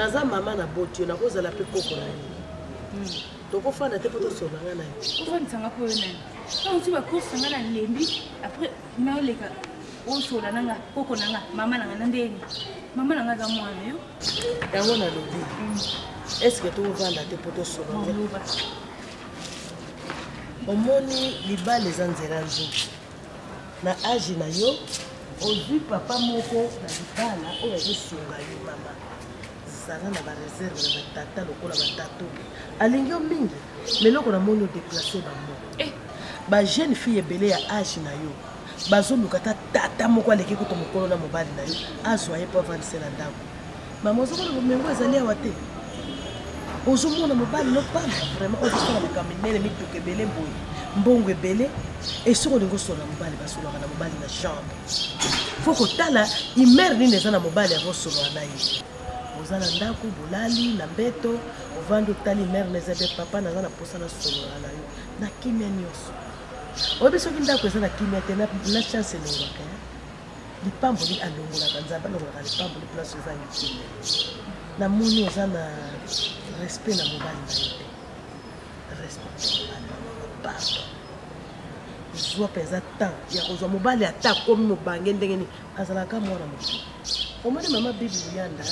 naza mama na botio na kozala pe koko na ye toko fanda te poto sola nga na ye ofandi sanga po nani quand tu vas course sanga na lembi après na leka o sola nanga koko nanga mama nanga ndeni mama nanga za mwana yo yango na lobi est-ce que to vanda te poto sola omoni libala eza nzela nzoki na age na yo ozwi papa moko na libala oyo azosunga yo mama zala na bareserve na batata lokola batato alingi yo mingi meloko na moni odeplace bango bajeune fille ebele ya age na yo bazoluka ta tata moko aleki kuto mokolo na mobali na yo azwa ye mpo avandisela ndako mama ozomona bomengo ezali awa te ozomona mobali nopanda vraiment ozosala makambo minene mituka ebele boye mbongo ebele esoko olingi osola mobali basolaka na mobali na chambre fo kotala imere nini eza na mobali avosolola na ye oza na ndako bolali na mbeto ovandi otali imere na eza be papa naza na mposa na solola na yo na kimia nyonso oyebi soki ndako eza na kimia te na chance elongwaka lipamboli alongolaka nzambe alongolaka lipamboli place ozangi kimia na moni oza na respect na mobali na yo te respect na mobali pardon zwa mpenza temps ya kozwa mobali ata akomi mobange ndenge nini azalaka mwana motu omoni mama bibi luyanda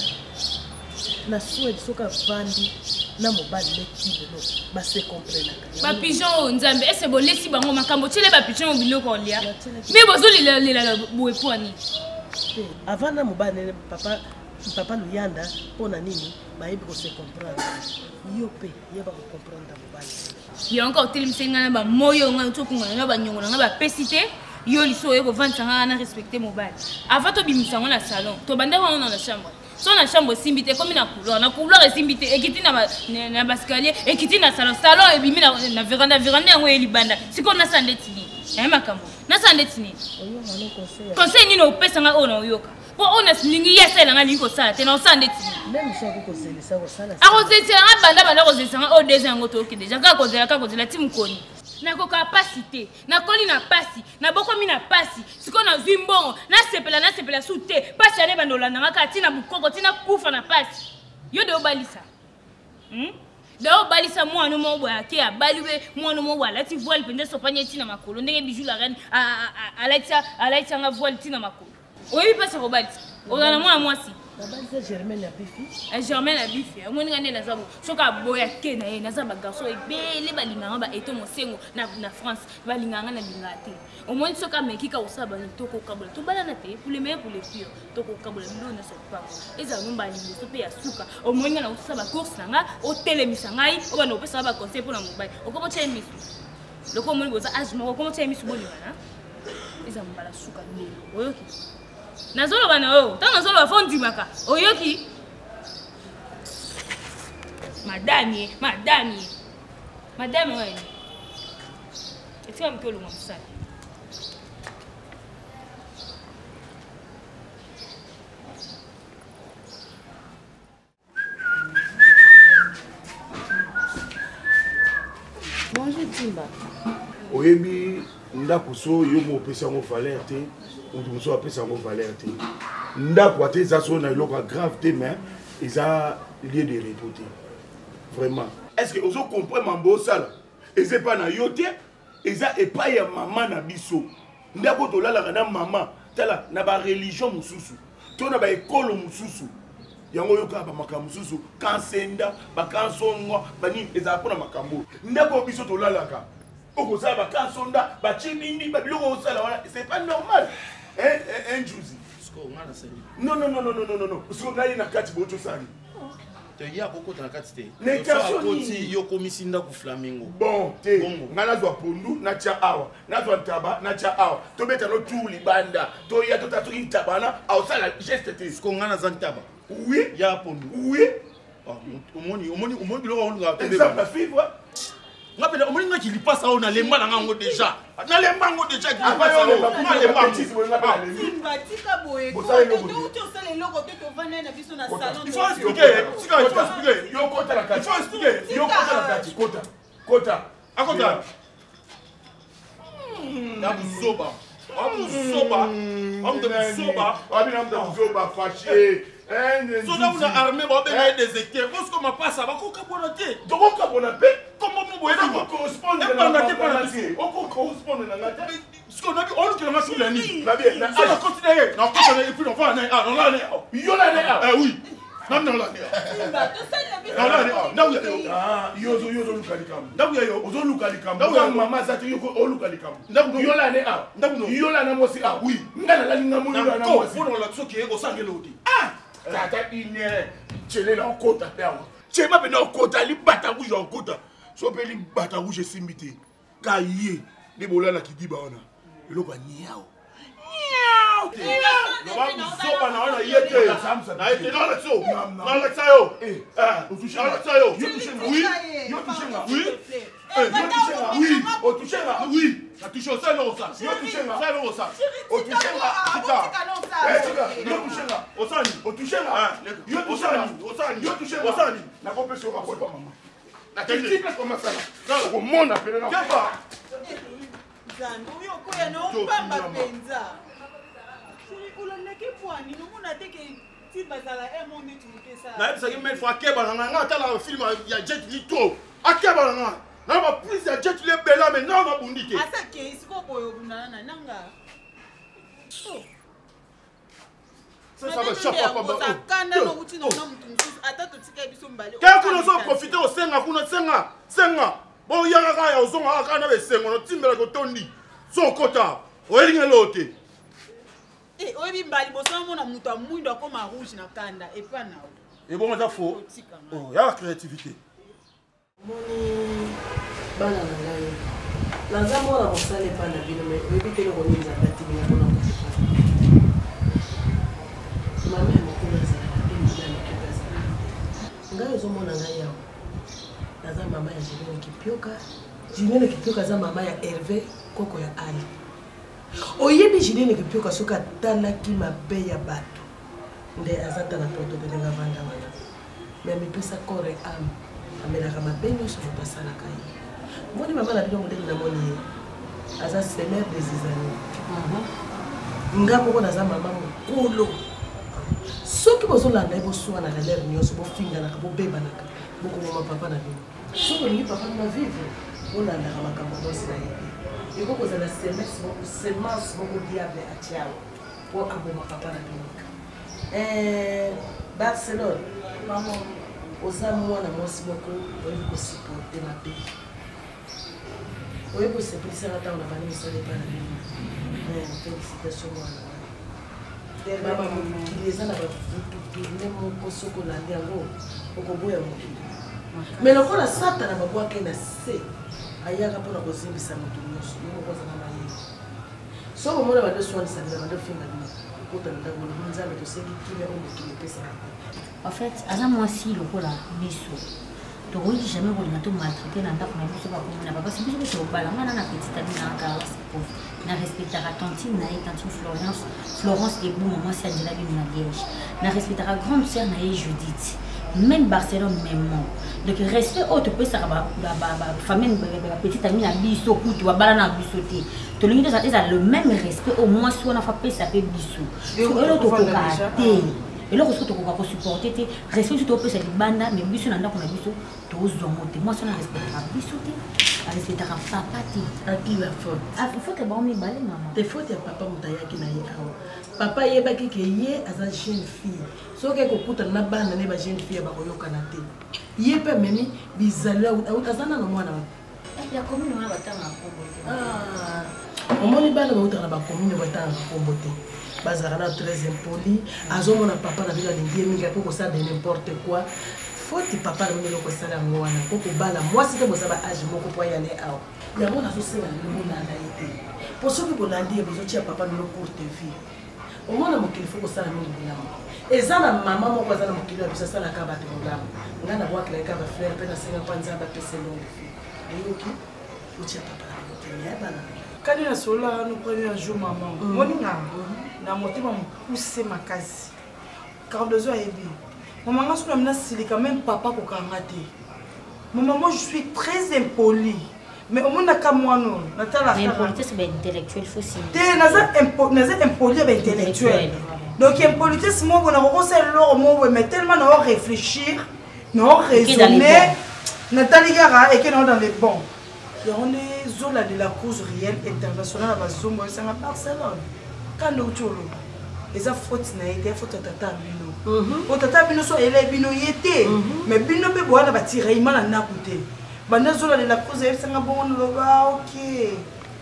na suede soki avandi na mobali nekilelo base comprenaka bapigeon nzambe ese bolesi bango makambo tiele bapigeon biloko olia me bozolela boepwani avant na mobali papa luyanda mpona nini bayebi kose comprendre yo mpe yeba kocomprendre mobali yo encore otelemisa nga na bamoyo nga tokungana na banyongola nga bapesi te yo liso oyo kovandisa nga na respecte mobali avant tobimisa ngo na salon tobanda wango na chambre so na chambre esimbi te komi na couloir esimbi te ekiti na bascalier ekiti na salon ebimi na veranda yango elibanda siko nasa ndeti nini naye makambo nasa ndeti nini conseil nini opesa nga oyo na oyoka po ona silingi yasela nga lingi kosala te na osala ndeti akozelisa nga banda kozelisa nga oyo deza yango toyoki deja kaka kozela ti mokoni nakoka pasi te nakoli na pasi nabokomi na pasi siko nazwi mbongo nasepela su te pasi ane bando olandanga kaka tina bukoko tina kufa na pasi yo de obalisa de obalisa mwana mo boya ke abali we mwana mo wala ti voile pende sopanye tina makolo ndenge bijou la reine alaitsa nga voile tina makolo oyebi pasi kobalisa ozala mwana mwasi Germaine à Bifi. Germaine à Bifi. Moi, je suis là. Je suis boya ke na ye naza ba garçon ebele balinganga ba eto mosengo na France balinganga na lingate. Au moins soka mekika osaba ni toko kabula. To bala na te pour les meilleurs pour les pires. Toko kabula ndo na so pa. Eza numba ni so pe ya suka. Au moins na osaba course nanga o telemisa ngai o bana opesa ba conseil pour la mobile. Okomo tshela misu. Loko mo boza azma okomo tshela misu bolingana. Eza mbala suka ni. Oyoki. Nazolo bana oyo, tango nazolo bafondi maka. Oyoki. Madame ouais. Est-ce que mke olunga msala? Bonjour Timba. Oyebi ndako so yo mo pesa ngo valeur te. On so apesa ngo valeur te. Ndako ate za so na eloko grave te mais eza lieu de repos. Vraiment. Est-ce que vous comprenez mambo sala? Et c'est pas na yote, et ça et pas ya maman na biso. Ndako to la na maman, tala na ba religion mususu. To na ba école mususu. Yango yoka ba makambo mususu, kansenda, ba kansongo, ba ni eza ko na makambo. Ndako biso to la ka. Oko sa ba kansonda, ba chimindi, ba biloko sala wala, c'est pas normal. Un juzi. Non. Parce qu'on a une carte pour tout ça. Il y a beaucoup de cartes. Yo komisinda ku Flamingo. Bon, te. Ngana zwa pondu na tia awa. Na zwa taba na tia awa. To beta no tu libanda. To ya to tatu intabana au sala geste te. Sko ngana zantaba. Oui. Ya pondu. Oui. Omoni bilo on nga to ça va suivre. Ngapela omoni nga kili passa on a lemba na ngo déjà. Na lemba ngo déjà kili passa on na lemba. Simba tika boye. Ko to sala eloko te to vana na biso na salon. Il faut expliquer. Il faut expliquer. Yo kota la kati. Il faut expliquer. Yo kota la kati. Kota. Akota. Abusoba. Amde Busoba fâché. soda una armée ba benga des équipes parce que ma passe ba ko kabona te donc kabona pe comment mo boye ko correspond na correspond na ngata ce qu'on a dit on que la match la ni na bien na ça va continuer non continue et puis on va on va yo la ne oui non non la yo luka likam ndaku yo ozo luka likam ndaku mama zati yo ko luka likam ndaku yo la ne ndaku yo la na mosi oui ngana la linga mo yo la na mosi ko la tsoki ego sangelo odi tata inere chele la okota pe awo chema pe na okota li bata rouge okota so pe li bata rouge simbité ka yé ni bolala kidiba ona eloko niao sopa na ona yete na yete na la so na la sayo o toucher na sayo yo toucher oui yo toucher na oui oui o toucher na oui na toucher ça non ça yo toucher na ça non ça o toucher na yo toucher na o sani o toucher na yo toucher na yo toucher na sani na compétition ka ko mama na Quel quel type comme ça là au monde appelé là Keba Zandu yo koya no pamba penza. Ulandeke pwani no muna teke ti bazala monde tu pesa. na bisa ki mel fois Keba na nga tala film ya Jet Li to akeba na na ba plus ya Jet Li bela mais non na bundike Asa ke isiko boyo bundana nanga. ça va chapa pas kanda no uti no mtu msusu ata tutika biso mbali. Quand kuna so profiter o senga kuna senga bon yanga ka ya ozonga aka na be sengo no timbela ko tondi so kota o elinga lote Oyebi mbali boso mona mutu amwindo akoma rouge na kanda epa nawo. et bon ça faux oh ya la créativité moni bana na ngai naza mwana mosala epa na bino me oyebi te eloko nini ezalaka tibinga mpona mama ya mokolo azalaka mpe mbila mokolo azalaka ngai ozomona ngai yawo naza mama ya Julien Kipioka. Julien Kipioka aza mama ya Hervé koko ya Ali. Oyebi Julien Kipioka soki atalaki mabe ya bato nde azata na poto belenga vanda wana me amipesa corps et âme amelaka mabe nyonso moto asalaka ye. Moni mama na bino modele namoni ye aza semer des années nga moko naza mama mokolo soki bozolanda ye boswana na lere nyonso bofinganaka bobebanaka bokomoma papa na bino soki olingi papa na vivre olandaka makambo nyonso na ye te eko kozala semence moko diable atiawa po aboma papa na bino Barcelone mama oza mwana mwasi moko oyebi kosiporte mabe oyebi kosepelisaka ntango na bani misala epa na bino félicitation mwana mama mokili eza na bavutu tourne moko soki olandi yango okoboya mokili me lokola satana babwaki na se ayaka mpona kozimbisa moto nyonso yo moko aza na mayele soki omona bando swanisa bino bando finga bino okotana ntango lobi nzambe tosengi kimia oyo mokili epesaka. En fait, aza mwasi lokola biso tokoki jamais kolinga to maltraité na ndako na biso bakomona bapasi biso biso kobala ngana na petite ami na kala na respectera tantine na ye tantine Florence Eboumo mwasi Angela bino na Liège na respectera grande sœur na ye Judith même Barcelone même mot donc respect autre peut ça ba famille ba petite amie na biso kutu babala na biso te to lingi ça le même respect au moins soit na fa pesa pe biso so elo to koka te eloko soki tokoka kosupporte te respect soki topesa libanda me biso na ndako na biso tozongo te mwasi wana arespectaka biso te arespectaka papa te aki la faute faute bango mibale mama te faute ya papa moto ayaki na ye awa papa ayebaki ke ye aza jeune fille soki ekokutana na bana ne ba jeune fille bakoyokana te ye mpe amemi bizali aza nano mwana ya commune wana batanga kombo te omoni bana bautaka na bacommune batanga kombo te bazalaka na très impoli azomona papa na bino alingi ye mingi apo kosala de n'importe quoi faute papa na bino eloko esala yango wana po kobala mwasi te boza ba age moko po ayane awa yango nazosenga bino bolanda ye te po soki bolandi ye bozotia papa bino courte vie omona mokili fo kosala mingi bolamu eza na mama moko aza na mokili ya biso asalaka bato bolamu ngai nabwakela eka baflere mpe nasenga mpo nzambe apesa longue vie eyoki otia papa na bino te meyebana kani na solola no premier jour maman moninga na motema mokuse makasi cardozo ayebi maman nga soki amina silika même papa kokanga te maman moi je suis très impoli mais au monde ka mono natala impolitesse ba intellectuel faut signer te naza impoli ba intellectuel donc impolitesse mo bona ko se lo mo mais tellement na réfléchir na raisonner natali gara et que dans les bons on est zola de la cause réelle internationale à Bazombo c'est à Barcelone quand nous tolo les fautes na été faute tata bino o tata bino so ele bino yete mais bino be boana ba tirer mal na côté bana zola de la cause c'est un bon OK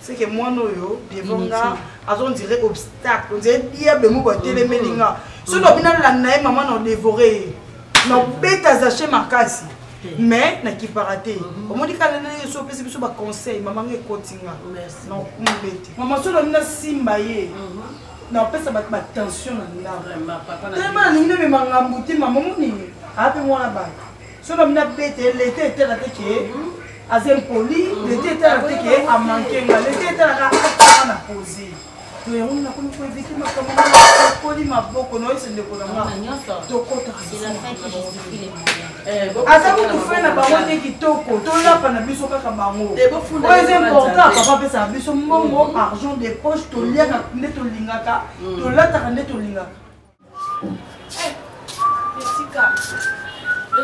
c'est que moi no yo devant là on dirait obstacle on dirait diable mo ba télé melinga so no bina la na maman no dévorer no beta zaché makasi mais na ki paraté au monde quand les so pesi biso ba conseil maman nge kotinga non kumbeti maman so no bina simba ye non pesa ba tension na vraiment papa na tellement ni ne me mangambuti maman moni ape mwana ba so no bina bete l'été était là que azem poli l'été était là que a manqué l'été était là na poser mais on a comme quoi vécu ma comment poli ma boko no c'est le kodanga to kota c'est la fin qui justifie les moyens ata ko fait na bango te kitoko to la pa na biso kaka bango c'est important papa pesa biso mbongo argent de poche to liaka nde to lingaka to lata nde to lingaka Jessica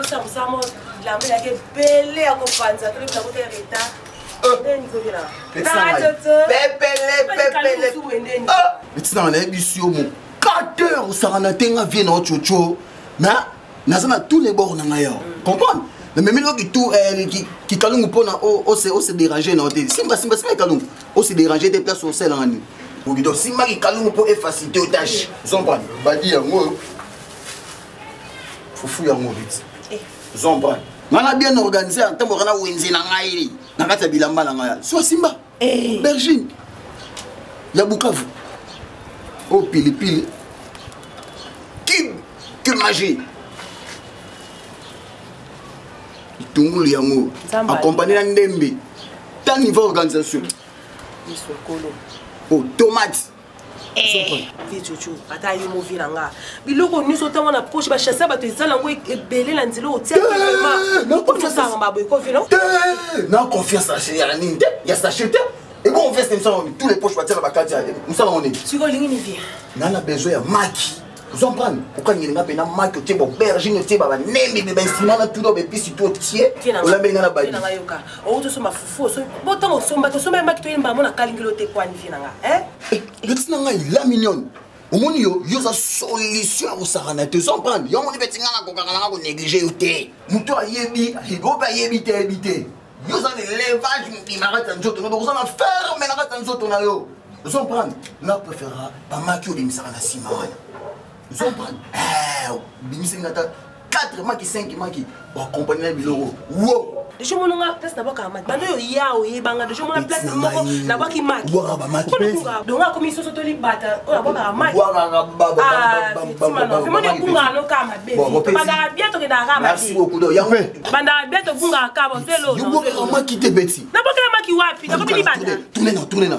ça vous amo la mela ke belle ya ko panza to la ko tereta Maintenant, on a eu sur mon 4 heures, on a vu notre chocho. Mais, on a tous les bords. Comprends? Mais même qui calme pour on se déranger. Simba, calme. On se déranger des places au sel en nous. Donc, Simba qui calme pour faciliter aux tâches. Zombran, Badi, faut fouiller en mot vite. Zombran. On a bien organisé en temps où on a Wenzi Nangaï. Nakata bilamba na ngaya. Soit Simba. Bergine. Ya Bukavu. Oh pili. Que magie. Itunguli yango. Accompagné na Ndembe. Tant niveau organisation. Oh tomate. Vichuchu ata yo mo vilanga biloko nyuso tango na poche ba chasser ba to ezala ngo ebele na nzilo otia vraiment ko fa ça ngamba boy ko vino non confiance à chez Yanni ya s'acheter et bon on fait comme ça tous les poches ba tirer ba katia nous ça on est tu ko lingi ni via nana besoin ya maki vous en prenez pourquoi il nga pena maki te bo bergine te ba nembi be instrument na tout do be pisi tout tie on la benga na ba na yoka o to so mafufu so bo tango somba to so maki to yemba mona kalingilo te kwani vinanga le tinanga la mignonne omoni yo za solution au sarana te sans prendre yo moni betinga na kokanga ko négliger yo te muto ayebi go ba yebi te yo za l'élevage mbimarata nzoto no za na ferme na kata nzoto na yo sans prendre na préféra ba maki de misara simana sans prendre bimisengata 4 maki 5 maki pour accompagner biloko wow je mon nga place na baka mat bando yo yao yebanga de je mon place moko na baki mat wa ba maki donc a commission soto li bata o la baka mat wa ba fimone kunga no kama be banda bientôt que da kama merci beaucoup do yango banda bientôt kunga kama velo yo boko maki te beti na baka maki wapi na baka li bata tourner na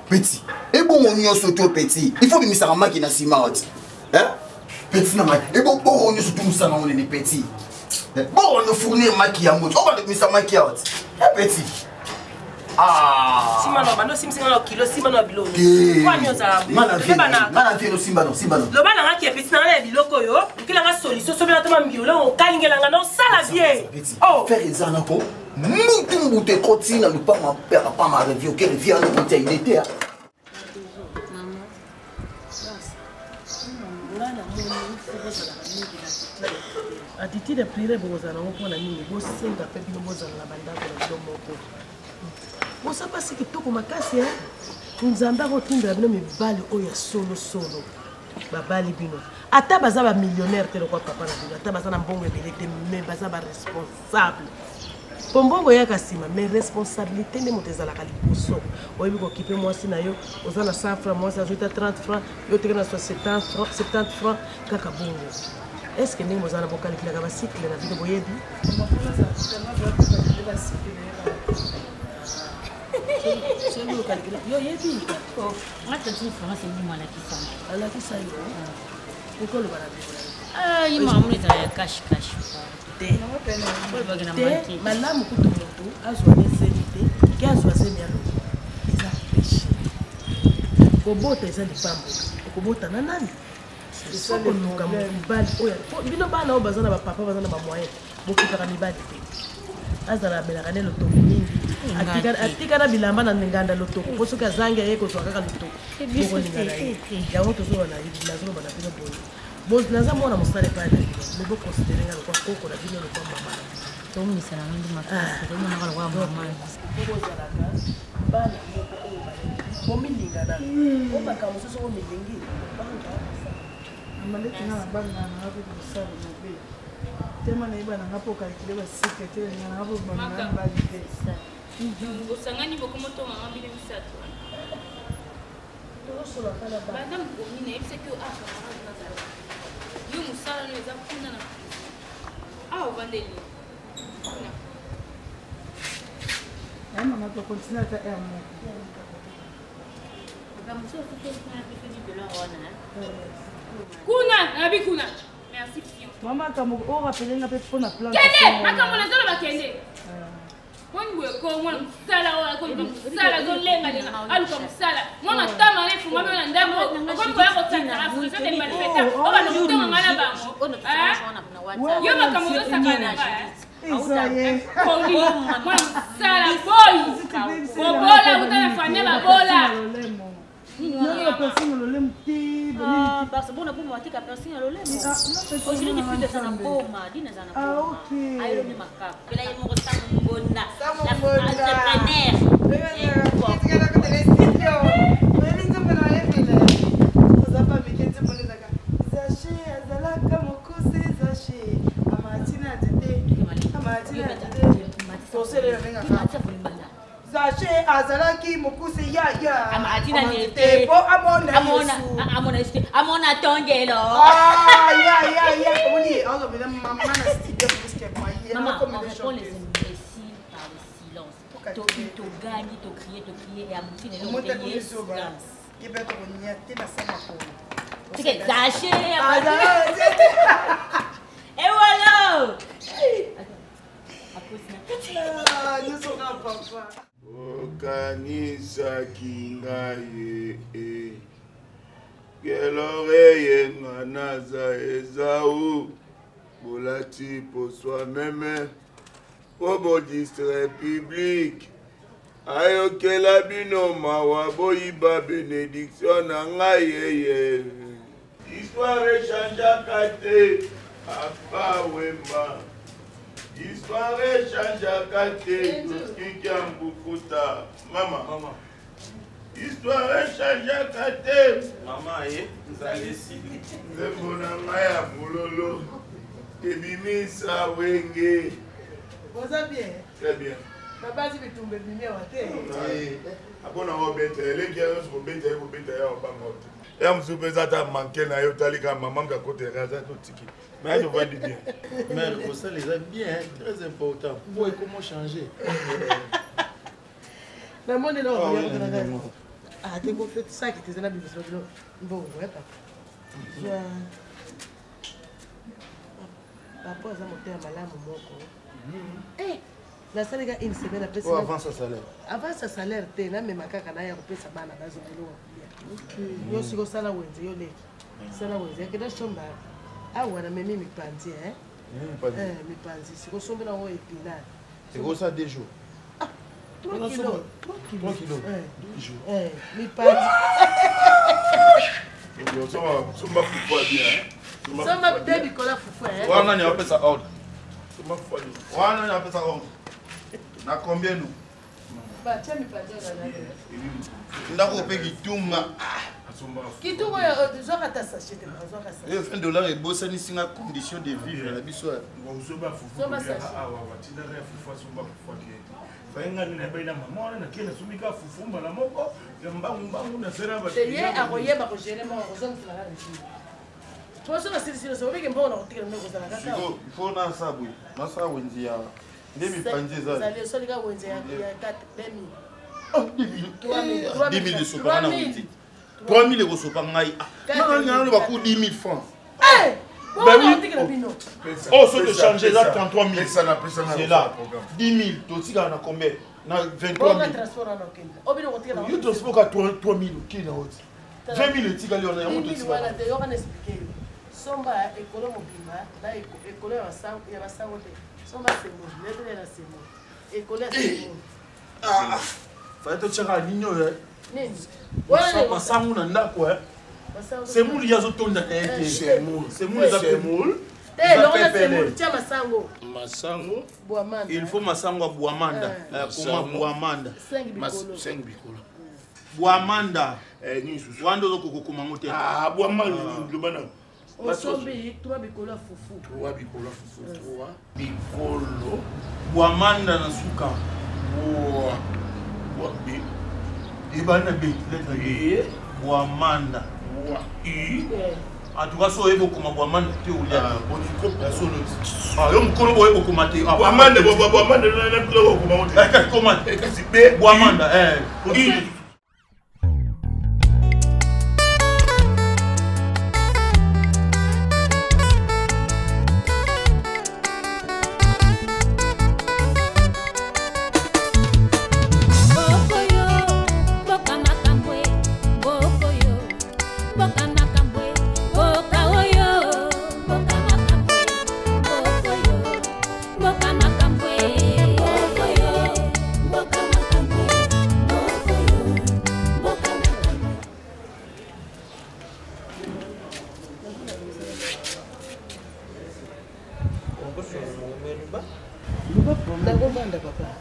petit et bon on y soto petit il faut bimisa maki na simart hein petit na maki et bon on y soto musana on est petit. Bon, on nous fournit un maquillage. On va le mettre un maquillage. Petit. Simano, mano simsingano kilo, simano bilo. Quoi nyoza? Mana fino simbano. Le bana qui est petit na le biloko yo, qui la solution so bien tellement mbio là on kalingelanga non sala vie. Oh, faire ezana ko. Mutu mbute koti na lupa ma père pas ma review que review na bonté il était. Attitude prière bozana ngoko na nini bosenga pe bino bozana na bandako na bino moko bosapa siki toko makasi nzambe akotinda bino mibali oyo solo babali bino ata baza ba millionnaire te lokwa papa na bino ata baza na mbongo ebele te mais baza ba responsable po mbongo yaka nsima mais responsabilité nde moto ezalaka liboso oyebi kokipe mwasi na yo oza na 100 francs mwasi azwita 30 francs yo teke na 70 francs kaka bongo. Est-ce que nous avons calculé la cycle de la vie de Boyebi? C'est nous calculer. Yo yebi. Moi, tu dis France, c'est moi la qui ça. La qui ça yo. Pourquoi le balade? Ah, il m'a amené dans la cache. Malamu kutu moto azwa nezeli te ke azwa zemi ya loko eza péché kobota eza lipambo okobota na nani sokoluka mibali oyo bino bana oyo baza na bapapa baza na bamoyen bokutaka mibali te azala abelaka ne lotoko mingi atika na bilamba na nganda lotoko po soki azangi aye kozwa kaka lotoko bokolingana ye yango tozoloba nazoloba na bino boye naza mwana mosala epai na bino me boconsidere nga lokwa koko na bino lokwa mama tomisala nandi makasi tomonaka lokwa mama okozalaka bana moko oyo bomilingana o makambo mosusu oyo milingi obanga amaleti nga na banga na nga mpe kosala mabe tema nayeba na nga mpo kalkule basike te nga na nga mpo bamana mbali te osangani bokomotonganga bino misato tozosola kala banda mokomi nayebisaki nazala yo mosala no eza kuna na awa ovandeli ayamama tokontinue ata aire moko kuna nabi kuna merci fion mama makambo o rappele nga mpe mpo na plan kende makambo nazoloba kende wani boye ko mwana mosala oyo akoyeba mosala azolenga lenga aluka mosala mwana tama na efunga mpe na ndako okomi koya kosanzala frisete manifesta o banokutonganga na bango yo makambo ozosakana koli mwana mosala boyi bobola uta na famille babola Non, personne ne l'aime. Ah, parce que bon, pour moi, tu as personne ne l'aime. Aujourd'hui, depuis que ça n'a pas dit, n'a pas. Ah, ok. Aïe, le macabre. Là, il me ressemble mon bonheur. L'entrepreneur. Zaché azalaki mokuse ya amatina nete po amona tongelo ya komoni azo bela mama na studio parce que moi maman on répond les imbéciles par le silence to gagne to crier et amoutina le silence qui peut être niaté na sama ko c'est que zaché et voilà okanisaki ngai keloreye nga naza ezau bolati po soi-même po bodistre public ayokela bino mawa boyiba bénédiction na ngai yeye histoire echangeaka te apa wemba histoire echangeaka te tokiki ambukuta mama histoire echangeaka te mama ye nzembo na ngai ya bololo ebimisa wenge oza bien très bien babasi bitumba ebimi awa te apona kobeta eleki nyonso kobeta ye kobeta ya obanga te ya mosusu mpe eza ata manke na ye otali kaka mama mkakoteka aza totiki mais je vois du bien. Mais ça les a bien, très important. Pour comment changer. Le monde est là. Ah, tu as fait ça qui était là, mais bon, ouais, papa. Papa, ça m'a fait un malade, mon Eh, la salle est une semaine après ça. Avant sa salaire. Avant sa salaire, tu es là, mais ma caca n'a pas sa banane à base de l'eau. Yo, si vous savez, vous êtes là. Ça, vous êtes là. Ah wana memi mipanzi mipanzi sikosombela ngo epinard c'est ça des jours 3 kilos 3 kilos 2 jours mipanzi somba fufua bien somba baby kola fufua wana ni apesa ordre somba fufua wana ni apesa ordre na combien nous ba tia mipanzi ngana ndako pe kitunga kitungo ozwaka sachet ozwaka sachet $20 ebosani singa condition de vivre na biso ozoba fufu awa watindaka fufu asomba fufu ake fainga nina baina mama wana nakenda sumika fufu mbala moko ya mbangu na sera ba ye akoyeba kogere mo ozongisa la régime toso na sisi so beke mbona kutikela meko za kaka siko ifo na sabu na sabu nzia ndemi panze za za leso lika wenze ya 4 2000 sopana wenzi 3000 euros sopa ngai nanga baku 10000 francs Oh, ceux de changer là, 33 000. C'est là. 10 000. Tu sais, on a combien? 23 000. Il y a transport à 3 000. 20 000, tu sais, on a un Somba ekolo mobima na ekolo ya basango te. Somba semo, lettre na semo. Ekolo ya semo. Ah, fallait te tirer à l'igno. Nini? Masango na ndako eh. Semo li yazo tonda eh. Semo les appelle. Tiens Masango. Masango. Boamanda. Il faut Masango à Boamanda. Comment Boamanda? 5 bikolo. 5 bikolo. Boamanda. Ni susu. Wando zo koko kumangote. Ah, Boamanda le bana. Osombi 3 bikolo fufu. 3 bikolo fufu. 3 bikolo. Boamanda na suka. Boambi. Ibana be lettre Boamanda. En tout cas, so ebo kuma Boamanda te ulia. Bon, il faut la solo. Ah, yo mkono bo ebo kuma te. Boamanda na kilo kuma wote. Comment? Kasi be Boamanda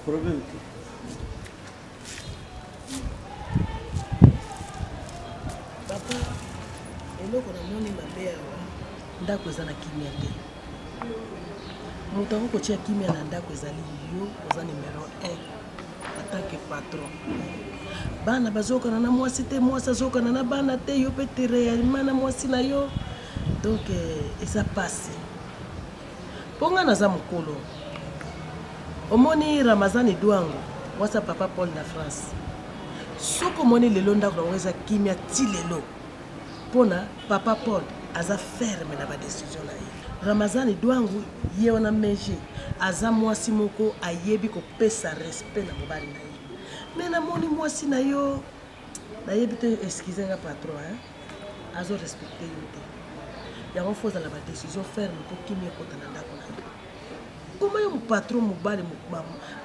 Problème. Papa, eloko na moni mabe awa ndako eza na kimia te. Moto akokotia kimia na ndako ezali yo oza numéro 1 en tant que patron. Bana bazokana na mwasi te, mwasi azokana na bana te, yo pe te réellement na mwasi na yo. Donc eza pasi. Ponga naza mokolo. Omoni Ramazani Douango, wasa papa Paul na France. Soko moni lelo ndako na weza kimia ti lelo. Pona papa Paul aza ferme na ba décision na ye. Ramazani Douango ye wana meje aza mwasi moko ayebi ko pesa respect na mobali na ye. Mais na moni mwasi na yo na yebi te excusez nga patron hein. Azo respecter yo te. Yango foza la ba décision ferme pour kimia kota na ndako na ye. Comment yon patron mobile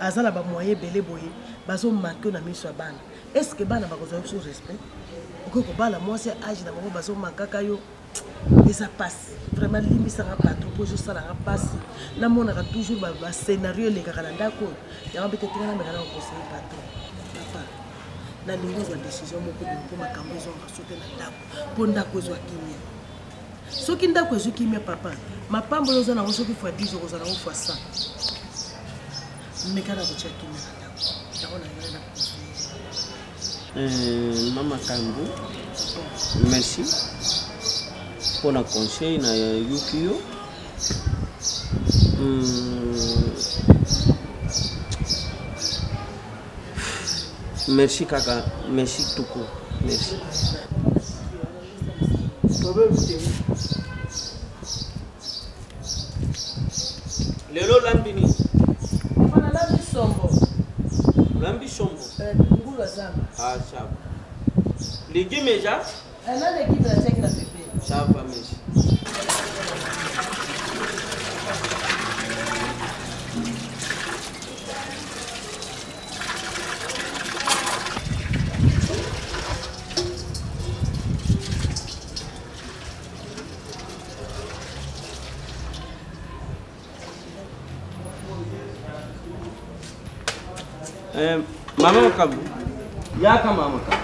azala ba moyen belé boye bazo manquer na miso ya bana. Est-ce que bana bakozo sur respect? Okoko bala moi c'est âge na bango bazo mankaka yo. Eza passe. Vraiment limbisa nga patron pour juste sala nga passe. Na mona ka toujours ba scénario le kaka na ndako. Ya mbete tingana mekana ko conseiller patron. Papa. Na lingo za décision moko ko makambo zo nga sote na ndako. Po ndako zo akimia. Soki ndako zo kimia papa. Mapambo yoza na soki fois 10 euros na fois 100. Mekana ko check kimia na ndako. Takona ngana na Mama Kambu, merci pour le conseil na Yukio. Merci Kaka, merci tout court, merci. Lelo lambini. Mana lambi sombo. Lambi sombo. Ngulu zamba. Ah ça. Légumes déjà? Ana légumes la check na pepe. Ça va merci. Mama Kabu. Yaka mama Kabu.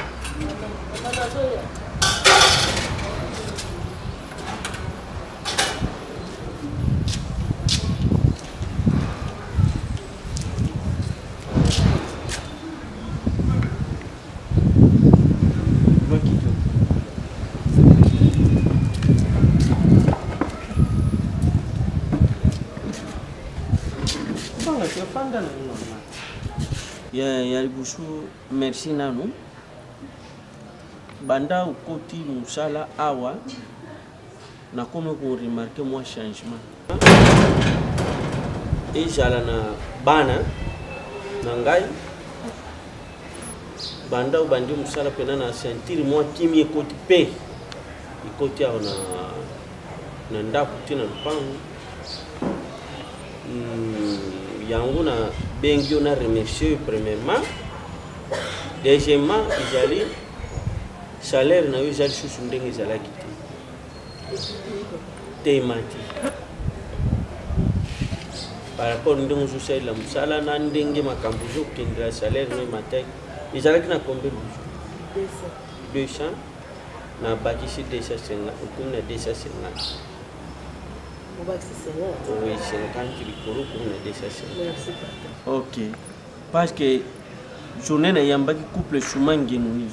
Ya libusu merci nanu banda ukoti musala awa na comme ko remarquer moi changement et jala na bana na ngai banda ubandi musala pena na sentir moi kimi ekoti pe ikoti ya na ndaku tina lupango yango na bengi on a remercié premièrement deuxièmement izali salaire na yo izali susu ndenge ezalaki te mati par rapport ndenge ozosalela mosala na ndenge makambo ozokendela salaire no matai ezalaki na combien de 200 na bakisi 250 okumi na 250 oui 50 likolo okumi na 250 ok parce que journée na yambaki couple suma ngenuni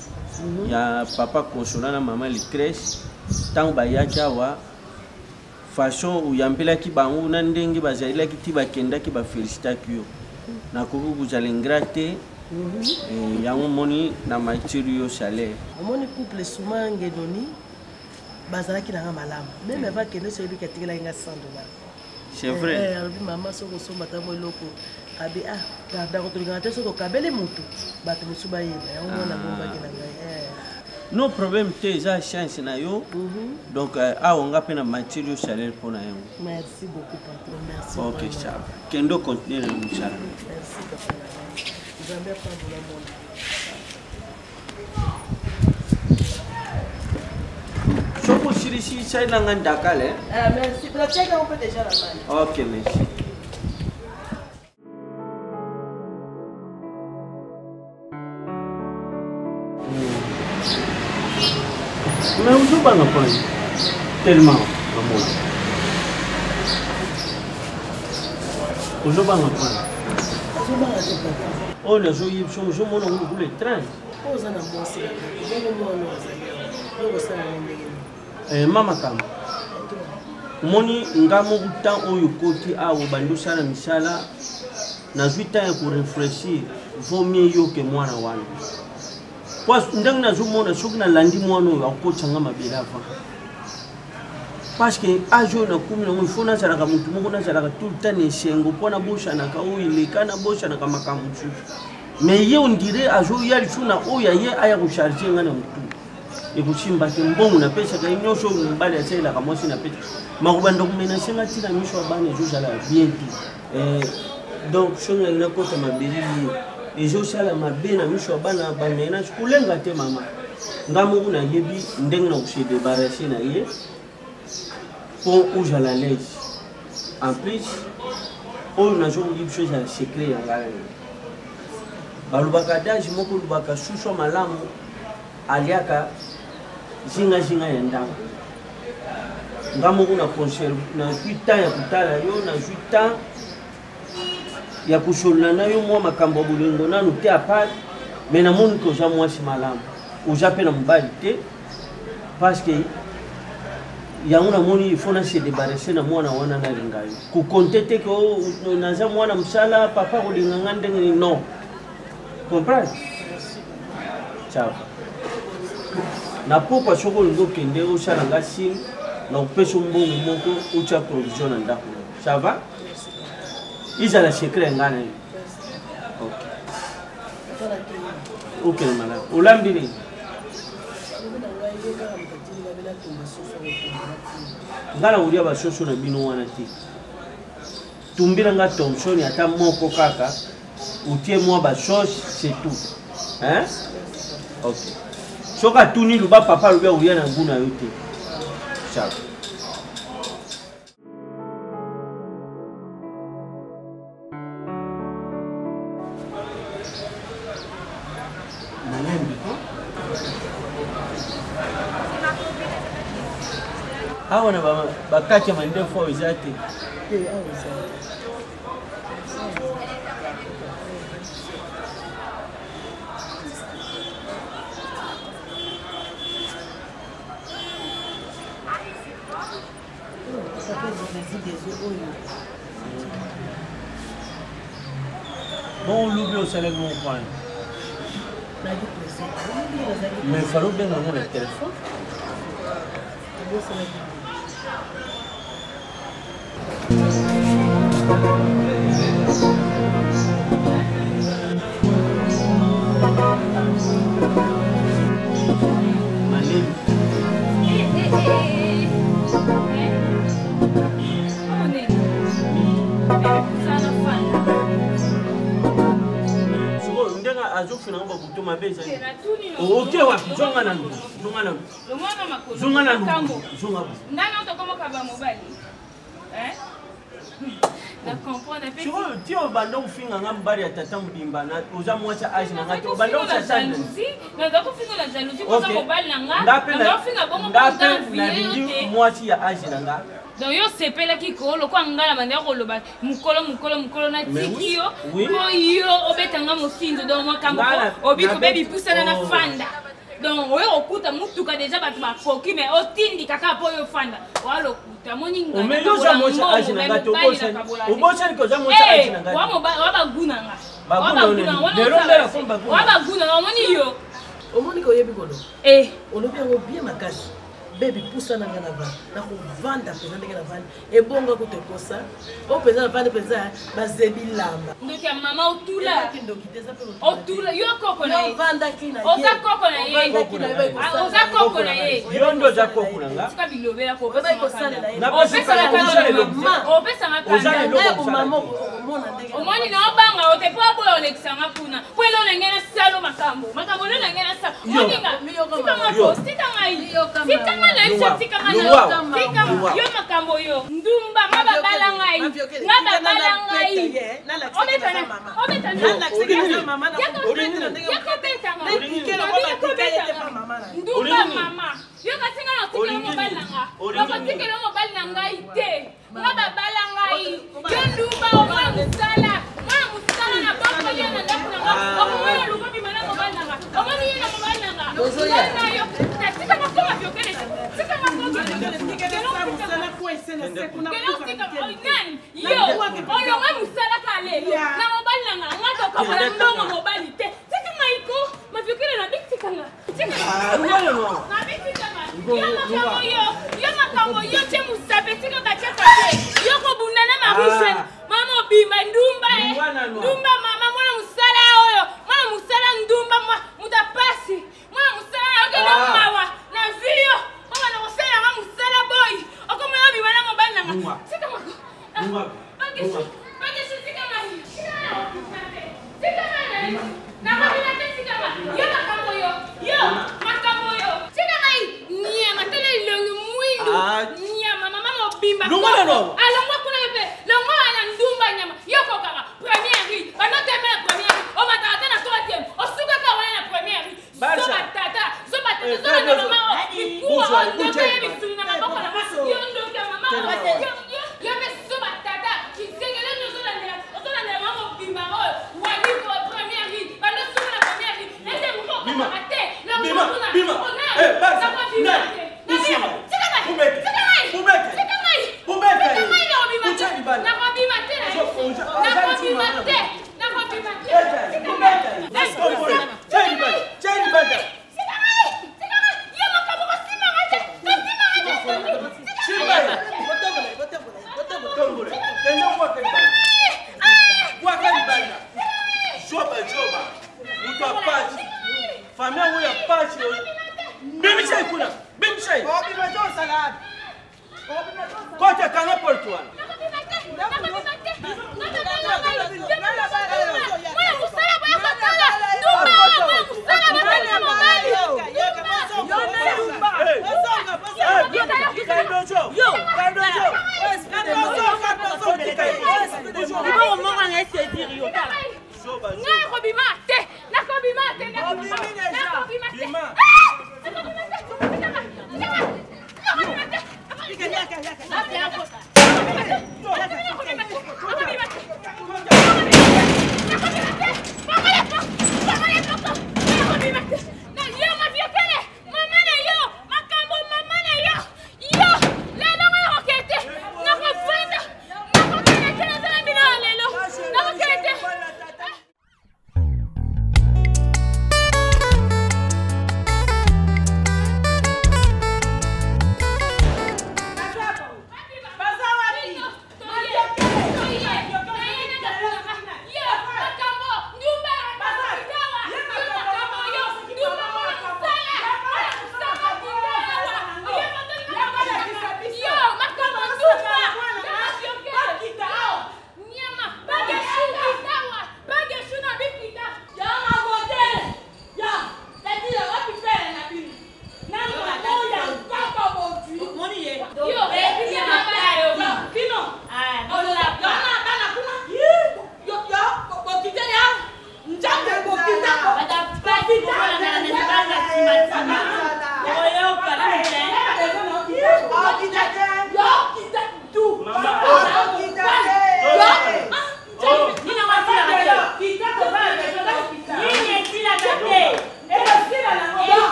ya papa consola na mama litresse ntango bayaki awa façon uyambelaki bango na ndenge bazalelaki ti bakendaki bafelicitaki yo nakoki kozala ingrat te yango moni na matiri yo salaire omoni couple suma ngenuni bazalaki nanga malamu meme avakende soyebiki atikelaki nga $100 c'est vrai alobi mama soko osomba ntango eloko abi ndako tolingaka te soki okabeli motu bato mosusu bayeba yango mona bombaki na ngai no problème te eza chance na yo donc awa nga mpe na matiri yo salaire mpo na yango merci beaucoup patron merci ok ça kendo continuer na mosala merci papa nzambe apambola mona soko osirisi saelanga ndakale merci natiaka ngo mpe déjà na mani ok merci mais ozobanga mpona tellement amona ozobanga mpona ozobanga te papa oyo nazoyebi so ozomona ngo lokula étrange oza na mwasi bongo mwana ozali okosala na ndenge ma makambo omoni nga moko temps oyo koti awo bandi osala misala nazwi temps ya korefléchir vaut mieux yo ke mwana wana ndenge nazomona soki nalandi mwana oyo akokotisa mabele avant parce que age oyo nakomi nango ifo nazalaka motu moko nazalaka tout le temps na esengo mpo naboshanaka oyo eleka naboshanaka makambo mosusu mais ye ondire azoya lisu na oyo aye aya kocharge nga na motu ekosimba te mbongo napesaka ye nyonso oyo mobali asalelaka mwasi napesa makoba ndokumenasenga ntina miso ya bana ezozala bien te donc soki nalingi nakota mabele ye ezosala mabe na miso ya bana bamenage kolenga te mama nga moko nayebi ndenge na kose débarrasse na ye mpo ozala lese en plus oyo nazokoki biso ezala secret ya ngai balobaka dage moko olobaka suswa malamu aliaka zingazinga ya ndako nga moko na conserve nazwi temps ya kotala yo nazwi temps ya kosolola na yo mwa makambo ya bolingo nanu te apart mais namoni ke oza mwasi malamu oza mpe na mobali te parce que yango namoni il faut nase débarrasse na mwana wana nalinga yo kokonte te ke naza mwana mosala papa kolinga nga ndenge ni non comprendre ciao na pokwa soki olingi okende osala nga sine na kopesa mbongo moko otya provision na ndako ça va izala secret nga na yo ok malamu olambi nini nga na kolia basoso na bino wana te tumbila nga thomson ata moko kaka utie mwa basauce c'est tout hein ok soki atuni luba papa alobi akolia na ngu na yo te sawa awa na bakati ya mandefu oyo eza te bon olobi osalaki mokwana mais falo benga ngo na telefone Tio banda ufinga ngambari ya tata mudimba na uza mwacha aji na ngato banda ucha sana na ngako finga la jalousie kwa mobile na nga na finga bongo ndape na bindi mwachi ya aji na nga donc yo sepela kikolo kwa ngala banda koloba mukolo na tikio ko yo obetanga mosinzo donc makambo obiko bebi pusana na fanda donc oyo okuta mutuka deja batu bakoki mais otindi kaka po yo fanda walokuta moni ngana omeyoza mocha aji na ngato obocha niko za mocha aji na ngato wabaguna nga wabaguna omoni yo omoni ko yebi kono olobi yango bien makasi bebi pusana nga na vanda na kovanda mpenza ndenge na vanda ebonga kotekosa o mpenza na vanda mpenza bazebi lamba ndoki ya mama otula yo koko na ye oza koko na ye oza koko na ye yo ndo za koko na nga tika bilobela ko omoni na obanga ote po aboya olekisanga kuna po elo nenge na salo makambo elo nenge na salo oninga tika ngai yo makambo yo ndumba mababala ngai ndumba mama yo katinga na tikela mobali nanga bakotikela mobali na ngai te mababala ngai yo ndumba omwana musala na boko ye na ndako nanga okomona lukobi mana mobali nanga omoni ye na mobali nanga nayo tika makoma vyokele tika makoma yo olonga musala kale na mobali nanga ngata kabola ndongo mobali te tika maiko mavyokele na bitikanga yo makambo yo te musape tika bachakate yo kobundana marishe mama obima ndumba ndumba mama mwana musala oyo mwana musala ndumba muta pasi mwana musala okela mawa na vio mama na kosala nga musala boy okomela obima na mobali nanga tika mako bageshi tika mai tika mai na mabina te tika mai yo makambo yo tika mai nyama tele longi mwindu nyama mama obimba alongwa kuna pepe longwa na ndumba nyama yoko kaka première rue bana teme na première rue o matata na troisième o suka ka wana na première rue zo batata na mama ikuwa ndoko ya bisuna na boko na yo ndoka mama yo be zo batata kisengele nyozo na nela otona na mama obimba o wani ko première rue bana suka na première rue ende mko ka mate longwa kuna Kote kanga portuan.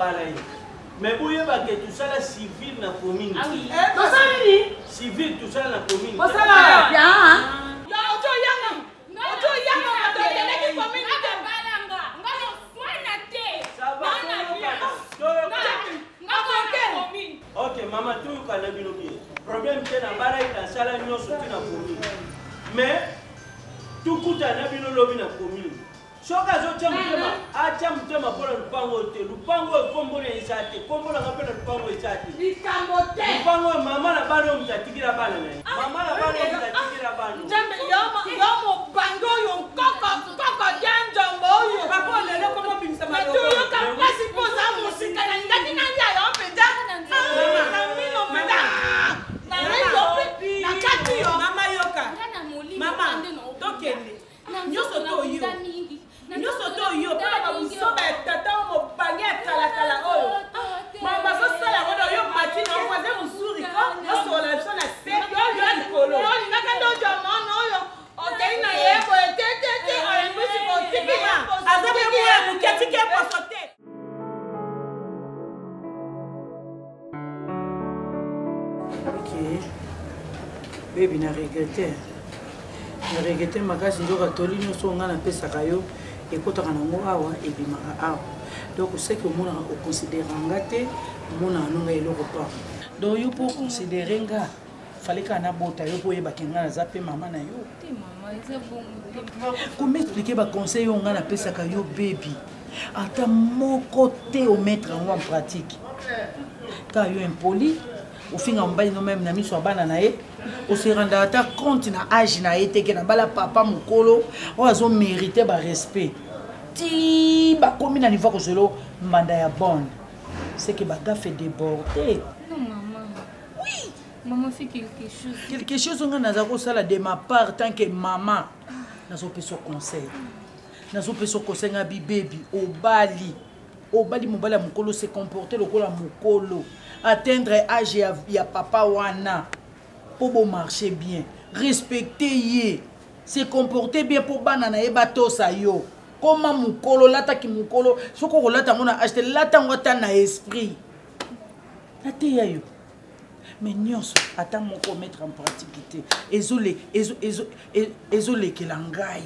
balaye. Mais vous avez tout ça la civil na commune. Ah oui. Civil tout ça la commune. Bien. Ok, maman, tout le monde a bien. Problème c'est na balaye na sala nyo sorti na commune. Mais tout coûte na bino lobi na commune. Soka zo chamutema, acha mutema pona lupango te. Lupango kombo ne isate, kombo na ngapena lupango isate. Ikamote. Lupango mama na bano mtatikira bana naye. Mama na bano mtatikira bano. Jambe yomo bango yo koko janjombo yo. Papa lelo komo bimsa malo. Tu yo ka pasi poza musika na ngati na ya yo peta. Na mino meda. Na yo pe. Na kati yo mama yoka. Mama tokende. Nyoso to yo. Nyoso to yo papa musoba tata mo bangia kala oyo. Mama so sala ngodo yo matino kwaze musuri ko. Nyoso la so na se yo likolo. Yo ngakando jama no yo. Okay na yebo tete oyo mbisi ko tikima. Azabe mu muketike posote. Okay. Baby na regrette makasi ndoka toli nyonso nga napesaka yo ekotaka nango awa ebimaka awa donc seke omonaka oconsidéranga te omonaka nonga eloko pa donc yo mpo considéré nga faleka nabota yo mpo oyebaki nga naza mpe mama na yo komaexplike baconseil oyo nga napesaka yo bebi ata moko te omettre yango en pratique ka yo impoli ofinga mobali no même na miso ya bana na ye oseranda ata compte na age na ye teke na bala papa mokolo oyo azomérite barespect ti bakomi na niveau kozolo mbanda ya bonne seke bagafe déborde. Oui, maman fait quelque chose nga naza kosala de ma part tant que maman nazopesa conseil nga bibebi obali mobali ya mokolo se comporter lokola mokolo atteindre âge ya papa wana pour bon marcher bien respecter ye se comporter bien pour bana na ye batosa yo comment mokolo lata ki mokolo soko kolata ngo na acheter lata ngo ta na esprit ateya yo mais nyonso ata moko mettre en pratique ezolekela ngai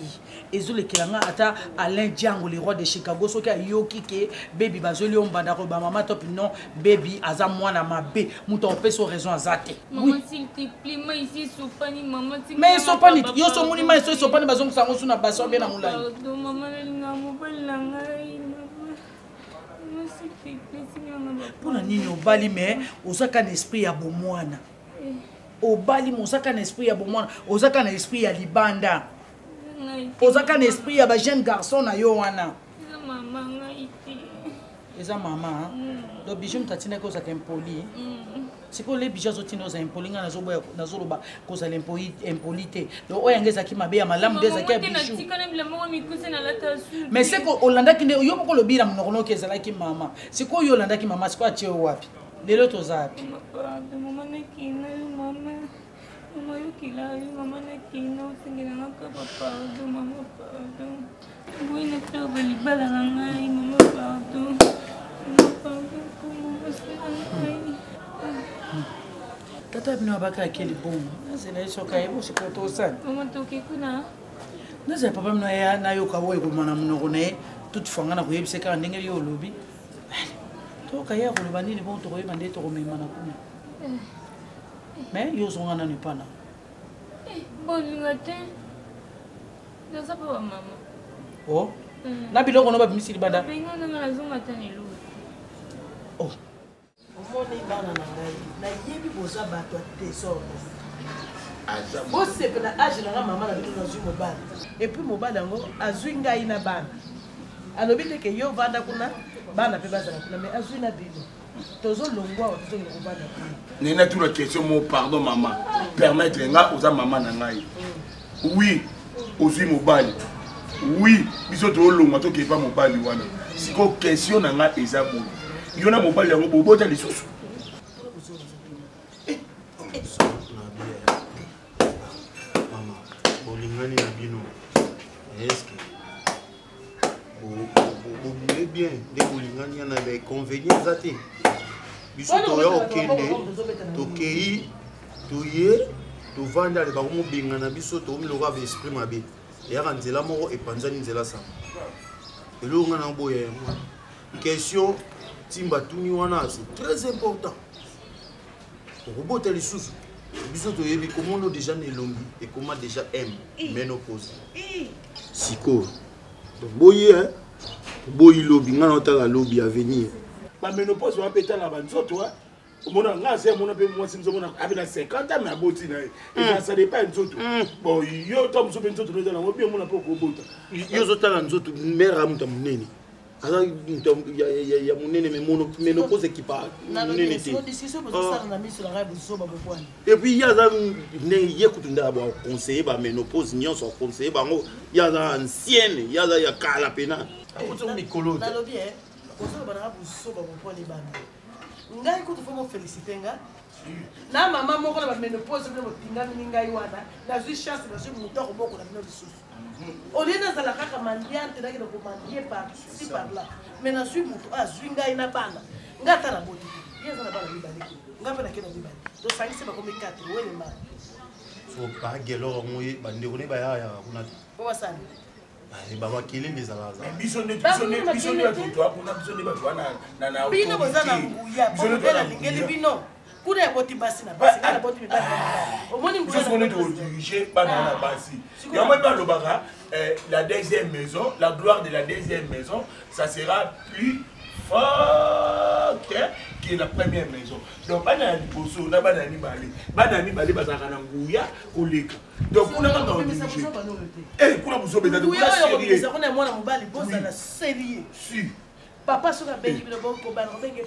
ata Alain Diango le roi de Chicago soki ayoki ke baby bazoli ombanda ko ba mama top non baby aza mwana mabe muto opeso raison azate. Maman s'il te plaît moi ici sopani maman s'il mais sopani yo so muni mai so sopani bazong sango suna baso bien na mulai. Maman linga mobala ngai. Pour nini obali mais osaka na esprit ya bomwana obali mosaka na esprit ya bomwana osaka na esprit ya libanda osaka na esprit ya ba jeune garçon na yo wana eza mama do bijou mtatina ko osaka impoli siko le bijou zotina oza impoli nga nazoboya nazoloba kozala impoli te do oyo ngezaki mabe ya malamu de ezaki ya bijou mais siko olandaki nde yo moko lobira mnokono kezalaki mama siko yo olandaki mama siko atie wapi lelo toza wapi mama nakina mama yo kilali mama nakina osengela ngaka pardon mama pardon boy na toba libala ngai mama pardon tata bino abaka akeli bomo nazela esoka yebo sikoto sana mama toke kuna nazela papa mino ya nayoka wo ekomana monoko na ye toute fois nga na koyebisa kaka ndenge yo olobi toka ya koloba nini bon tokoyeba nde tokomema na kuna mais yo ozonga nani pana bolinga te naza pa bamama o na biloko no babimisi libanda benga nanga nazonga ta lelo omoni bana na ngai nayebi boza bato ya tesordre bosepela age nanga mama na bino nazwi mobali epuis mobali yango azwi ngai na bana alobi teke yo vanda kuna bana mpe bazala kuna mais azwi na bino tozolongwa awa tozokende kobanda kuna nena tuna question mo pardon mama permettre nga oza mama na ngai oui ozwi mobali oui biso tolongwa tokepa mobali wana siko question na nga eza boye yo na mobali yango bobota lisusu mama bolingani na bino eske bien nde bolingani yana bainconvénient eza te biso toya okende tokei toye tovandi ale bakomobengana biso tokomiloka baesprit mabe eyaka nzela moko epanzani nzela sama eloko nga na boya yango question timba tuni wana c'est très important okobota lisusu biso toyebi komona déjà na elongi ekoma déjà m ménopause sikoyo donc boye boyi lobi nga na otala lobi avenir baménopause wana mpe etala banzoto omona nga se mona mpe mwasi biso mona abe na 50 ans me aboti na ye eza ça dépend ya nzoto bon yo to moso mpe nzoto no eza nango bien mona mpe okobota yo ozotala nzoto mare ya moto ya monene aza ya monene me ménopause ekipa monene te epuis ye aza ye kutu nde baconseille baménopause nyonso aconseille bango ye aza ancienne ye aza ya kala pena akuti mikolo ngai kutu fo mo féliciter nga na mama moko na baménopause bino botingami ngai wana nazwi chance nazwi mutoko moko na bino lisusu olie nazala kaka mandiante nakende komandie par-ci par-là mais nazwi mutu azwi ngai na bana ngai ata na boti ye aza na bana mibale ngai mpe nakende mibale tosangisi bakomi 4 welema so bagelo yango ye bandeko ne bayaya kuna te po basani bamakele ezalaza biso nde batutu akuna biso nde bato wana na bino boza na nguya bonde nalingeli bino kuna eboti basi na basi kana boti mibali omoni nguya todirige bana na basi yango balobaka la deuxième maison la gloire de la deuxième maison ça sera plus forte que la première maison donc bana ya liboso na bana ya mibale bazalaka na nguya koleka donc kuna kaka odirige kuna mosobe ezali kuna mwana mobali bozala sérieux papa soki abengi bino bokobana obenge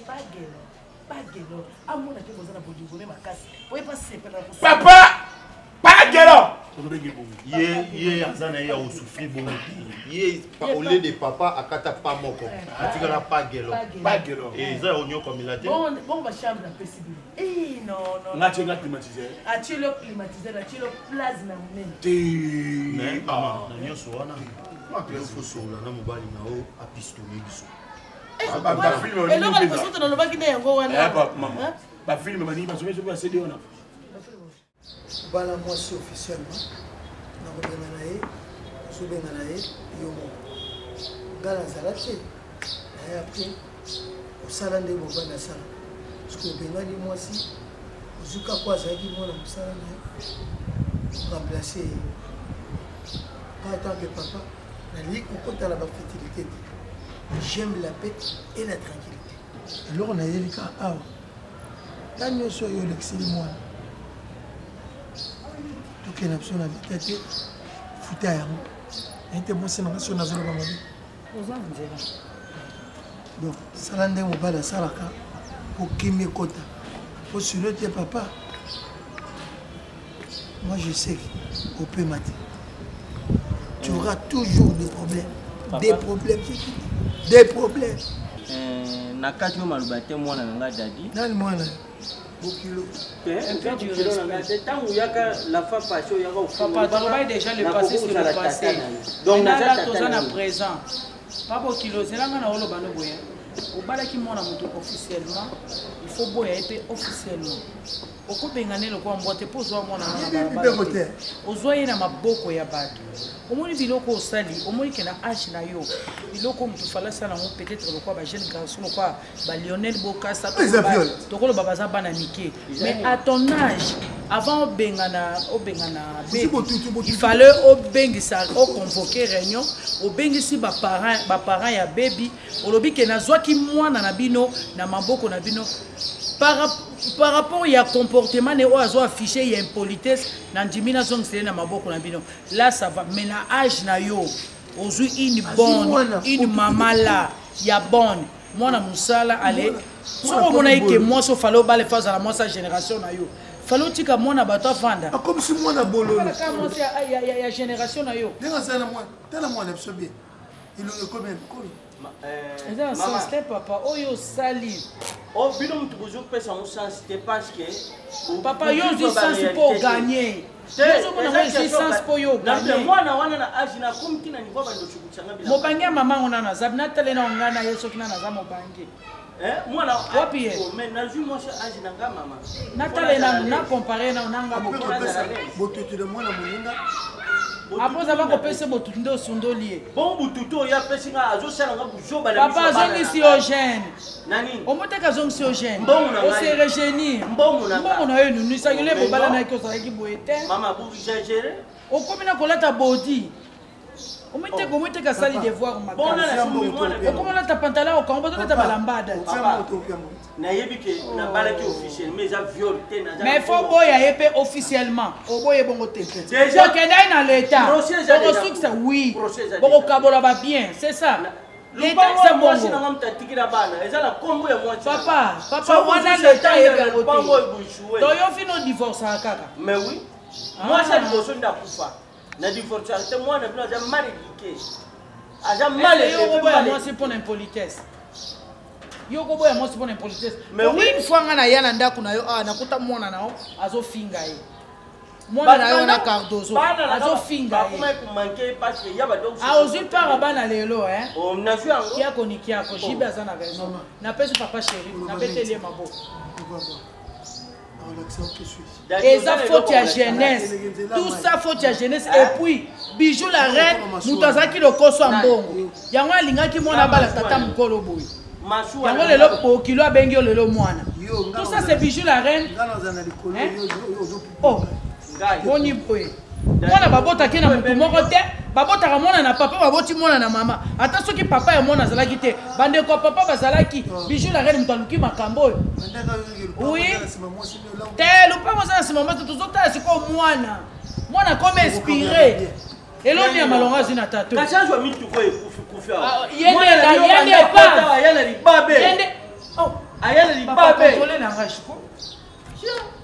pagelo amona te bozala bodivone makasi oyepa sepela papa pagelo ye aza na ye ya osouffrir bongo te ye au de papa akata pa moko atikala pagelo eza onyokomela te bongo bachambre apesi bino ngatie nga climatiseur atielo climatiseur atielo place na monene te na nyonso wana fosola na mobali na o apistole biso eloko liposoto nalobaki nde yango wana bafilme banini basoki soki basede wana bala mwasi officiellement nakobenga na ye ozobenga na ye yo moko nga nazala te naye apres osala nde mobali asala parceke obengani mwasi ozuka po azalaki mwana mosala na ye remplace ye pas tant que papa nali kokotala bafertilité te j'aime la paix et la tranquillité eloko nayelika awa ta nyonso oyo olekiseli mwana tokende biso na vita te futa yango naye te mwasi nanga so nazoloba mabe donc sala nde mobali asalaka okimi ekota po silo te papa moi je sais opema te tu auras toujours des problèmes na kati yo maloba te mwana nanga dadi nani mwana bokilo ntango oyaka la fa passé oyaka papa travail déjà le passé sur le passé donc là toza na présent pas bokilo zelanga na oloba no boye obalaki mwana moto officiellement il faut boya ye mpe officiellement okobenga ne lokola mbwa te mpo ozwa mwana ozwa ye na maboko ya bato omoni biloko osali omoni ke na age na yo biloko moto fala asala yango peut-être lokola bajeune garçon lokola balionel bokasa tokoloba baza bana mike mais à ton âge avant obengana bebi il fallait obengisa oconvoquer réunion obengisi baparent ya bebi olobi ke nazwaki mwana na bino na maboko na bino par rapport ya comportement ne oyo azo affiché ya impolitesse na ndimi nazongisele na maboko na bino là ça va mais na âge na yo ozwi une mama la ya bonne mwana mosala ale soko omona eke mwasi ofale obala efa azala mwasi ya génération na yo fale otika mwana bato afanda akomisi mwana bololo mwasi ya génération na yo ndenge azala mwana tala mwana biso bien ekomi eza sens te papa oyo osali bino moto bozwi kopesa mo sens te parce que papa yo ozwi sens mpo oganye mwana wana na age na komki na niveau bando chukuchanga bila mobangi ya mama ngona na zabi na tele na ngana yeso kina na za mobangi mwana wapi ye mais na ju moi age na nga mama na tele na comparer na nanga botutu de mwana moninga apoza bakopesa botutu nde osundoli ye bon bututu oyo apesi nga azosalanga buzoba na papa azongisi ogène nani omoteka azongisi ogène mbongo na ose regenir mbongo na yo nunisaki le bobala na ki ozalaki boye te mama bu exagéré okomi na kolata body omiteka asali devoir makasi okomolata pantalon okango bazolata balambada nayebi ke nabalaki officiel mais eza viol te mais fo boya ye mpe officiellement oboye bongo te okendai na l'état okosukisa oui bokokabola babien c'est ça papa wana l'état yebango te toyo fino divorcea kaka mais oui moi ça liboso ndakufa na divorce te mwana bino aza mal éduqué aza mal éduqué mwasi mpona impolitesse yo koboya mwasi mpona impolitesse une fois nga na ya na ndako na yo nakuta mwana na yo azofinga ye mwana na yo na cardozo azofinga ye ozwi mpara bana lelo kiako ni kiako jibe aza na raison napesi papa chéri nabeteli ye maboko eza faute ya jeunesse tout ça faute ya jeunesse et puis bijou la reine moto azalaki lokoso ya mbongo yango alingaki mwana bala tata mokolo boye yango lelo pokilo abengi yo lelo mwana tout ça c'est bijou la reine boni boye mwana babotaki na motu moko te babotaka mwana na papa baboti mwana na mama ata soki papa ya mwana azalaki te bandeko ya papa bazalaki bijou la reine moto aluki makambo oyo oui te lupango oza na nsima mwasi tozotala sikoyo mwana comme inspiré eloni ya malonga azwi na tato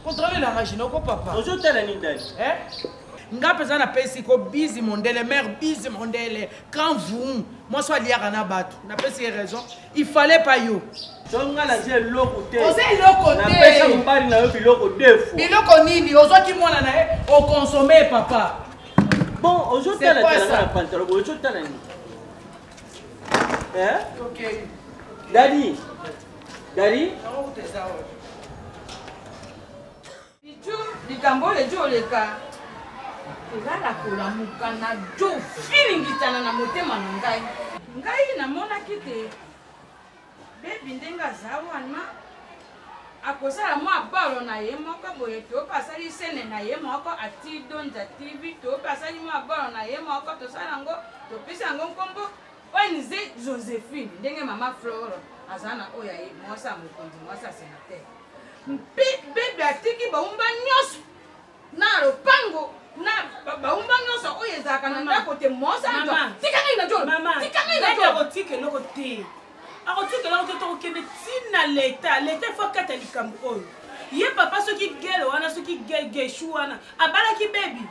contrôler la machine oko papa ozotala nini dani nga pesa na pesi ko bizi mondele mère bizi mondele quand vous moi soit liaka na bato na pesi raison il fallait pas yo songa la je loko te ose loko te na pesa mbali na yo biloko defo biloko nini ozwaki mwana na ye o consommer papa bon ozotala na pantalon ozotala nini OK Daddy likambo lejo oleka ezala kolamuka na jo filingitana na motema na ngai namonaki te bebi ndenge aza wana akosala mwa balo na ye moko boye toyope asali sene na ye moko ati donza tv toyope asali mwa balo na ye moko tosala yango topesi yango nkombo ONG Joséphine ndenge mama Flore aza na oyo ye mwasi ya mokonzi mwasi ya sénateur mpe bebi atiki baumba nyonso na lopango na baumba nyonso oyo ezalaka na ndako te mwasi tikangai na jolo tikangai na jolo akotika eloko te akotika eloko te tokokende ntina leta efo kata likambo oyo ye papa soki gele wana soki geshu wana abalaki bebi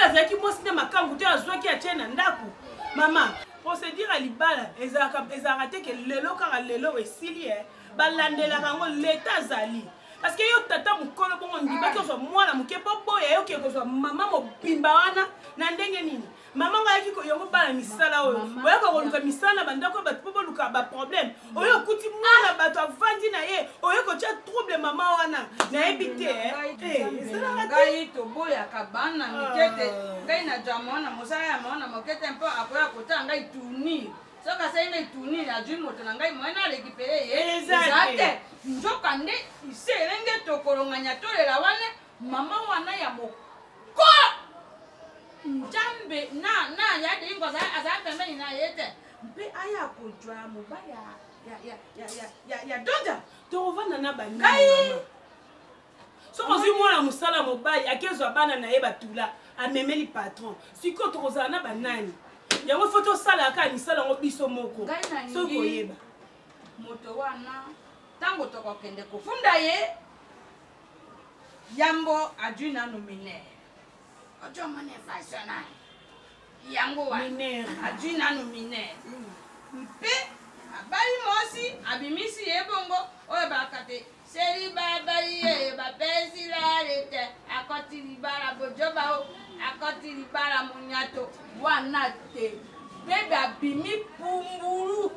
azalaki mwasi nde makambo te azwaki atie na ndako mama procédure ya libala ezalaka te ke lelo kaka lelo esili balandelaka yango leta azali parce que yo tata mokolo bongo ndibaki ozwa mwana moke mpo boya yoke kozwa mama mobimba wana na ndenge nini mama ngo ayaki yango bala misala oyo oyoka koluka misala na bandako bato mpo boluka baproblème oyo okuti mwana bato avandi na ye oyo kotya trouble mama wana nayebi te ngai toboyaka bana mike te ngai na jwa mwana mosala ya mwana moke te mpo akoya kotala ngai tournir soki asali ngai tournir azwi moto na ngai moye na récupere ye eza te nzoka nde ise elenge tokolonganya tolela wana mama wana ya mokola njambe na ya dingo azala pembeni na ye te mpe aya kojwa mobali ya donja tokovanda na bangai soki ozwi mwana mosala mobali akezwa bana na ye batula amemeli patron sikoyo tokozala na banani yango fo tosala kaka misala yango biso moko soki koyeba moto wana ntango tokokende kofunda ye yambo adwi nano minere ojo mone fashionnal yango wana adwi nano minere mpe abali mosi abimisi ye bongo oyo bakate seri babali ye bapesi la lete akoti akoti libala bojoba o akoti libala munyato wana te bebe abimi pumbulu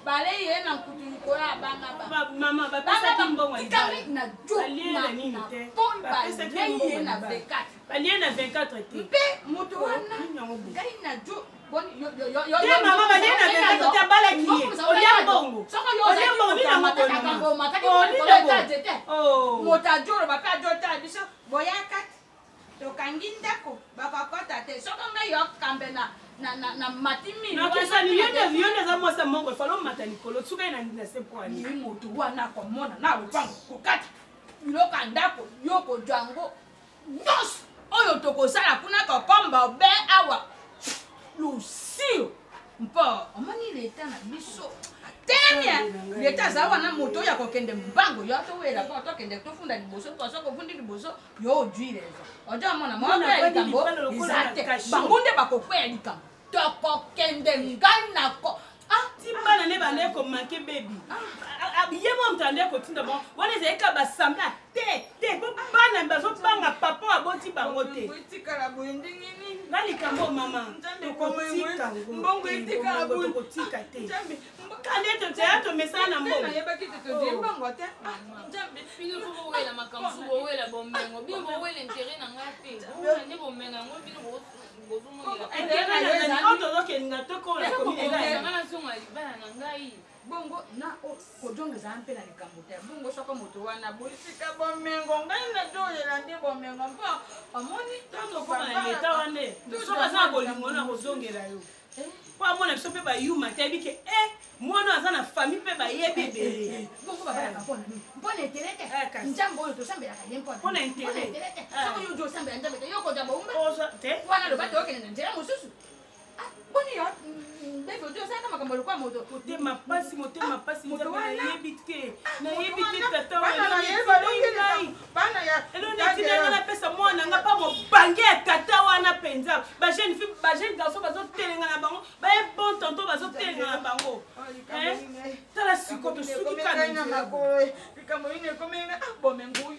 bale ye na kutu likola banga ba mama bapesa kimbongo ikari na jo na pon ba ye na 24 balie na 24 te mpe moto wana ngai na jo bon yo mama balie na 24 te bala kiye olia bongo olia bongo ni na moto motajoro bapa jota biso boyaka tokangi ndako bakakota te soko ngai yo kambe na matimi na kesa ni yone za mwasa mongo falo mata likolo suka ina se poani ni moto wana kwa mona na lupango kokata biloka ndako yoko jango nyos oyo tokosala kuna kokomba obe awa lusio mpo omoni leta na biso temia leta za wana moto ya kokende mbango yo towela po tokende tofunda liboso to soko fundi liboso yo ojuirezo ojo mona mona likambo izate bangunde bakokwea likambo tokokende nganako timbana ne baneko manke baby yemo mtande ko tinda bon wana zeka basambla te bana bazo banga papa aboti bango te itikala bundingini ngali kambo mama tokotika mbongo itikala tokotika te kande to teatro mesana mbongo yebaki to de mbongo te jambe fili ko wela makamfu bo wela bombengo bimbo wela intérêt na ngapi wela ne bombenga ngo bino bongo na kojongeza mpe na likambo te bongo soko moto wana boisika bomengo ngai na dolela ndi bomengo mpo omoni leta wane soka za bolingo na kozongela yo po amona biso mpe bayuma te bike mwana aza na famille mpe bayebi ebele bongo babalaka mpona eterete nzambe oyo tosambelaka ye mpona eterete soko yo ojo osambela nzambe te yo koja boumba wana loba te okende na nzela mosusu boni yo bebe ojo osaka makambo lokwa moto motema pasi nzambe nayebi te tata elondetinanga napesa mwana nga mpa mobange ya tata wana mpenza bajeune garçon bazotelenga na bango baye bon tonto bazotelenga na bango tala sikoto soki likambo ine ekomenga bomengo